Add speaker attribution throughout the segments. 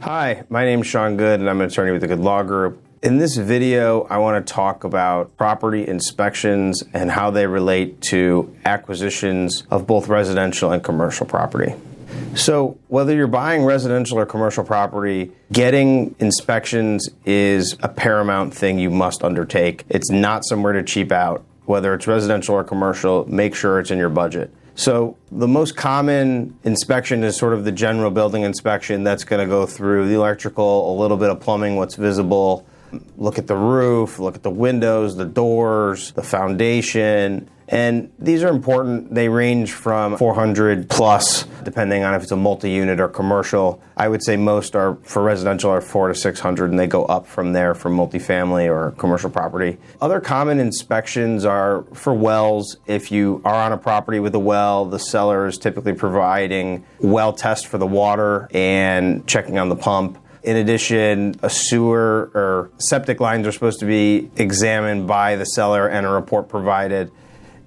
Speaker 1: Hi, my name is Sean Good and I'm an attorney with the Good Law Group. In this video, I want to talk about property inspections and how they relate to acquisitions of both residential and commercial property. So whether you're buying residential or commercial property, getting inspections is a paramount thing you must undertake. It's not somewhere to cheap out. Whether it's residential or commercial, make sure it's in your budget. So the most common inspection is sort of the general building inspection. That's going to go through the electrical, a little bit of plumbing, what's visible, look at the roof, look at the windows, the doors, the foundation. And these are important. They range from 400 plus, depending on if it's a multi-unit or commercial. I would say most are for residential are 400 to 600, and they go up from there for multifamily or commercial property. Other common inspections are for wells. If you are on a property with a well, the seller is typically providing well test for the water and checking on the pump. In addition, a sewer or septic lines are supposed to be examined by the seller and a report provided.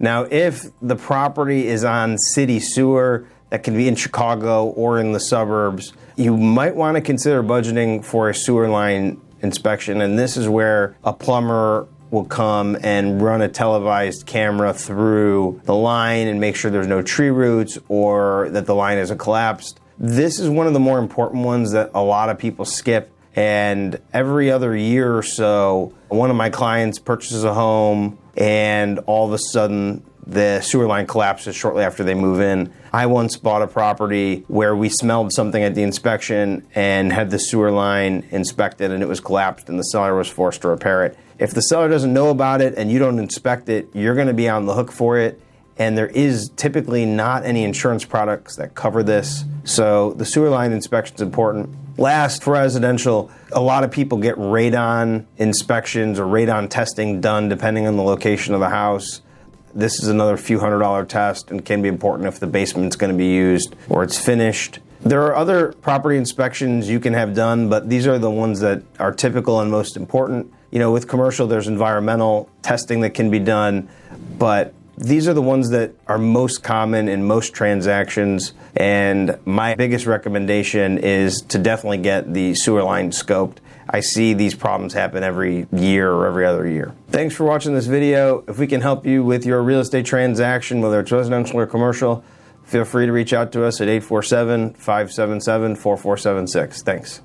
Speaker 1: Now, if the property is on city sewer, that can be in Chicago or in the suburbs, you might want to consider budgeting for a sewer line inspection. And this is where a plumber will come and run a televised camera through the line and make sure there's no tree roots or that the line isn't collapsed. This is one of the more important ones that a lot of people skip. And every other year or so, one of my clients purchases a home and all of a sudden the sewer line collapses shortly after they move in. I once bought a property where we smelled something at the inspection and had the sewer line inspected and it was collapsed and the seller was forced to repair it. If the seller doesn't know about it and you don't inspect it, you're going to be on the hook for it. And there is typically not any insurance products that cover this. So the sewer line inspection is important. Last, for residential, a lot of people get radon inspections or radon testing done depending on the location of the house. This is another few $100 test and can be important if the basement's going to be used or it's finished. There are other property inspections you can have done, but these are the ones that are typical and most important. You know, with commercial, there's environmental testing that can be done, but these are the ones that are most common in most transactions, and my biggest recommendation is to definitely get the sewer line scoped. I see these problems happen every year or every other year. Thanks for watching this video. If we can help you with your real estate transaction, whether it's residential or commercial, feel free to reach out to us at 847-577-4476. Thanks.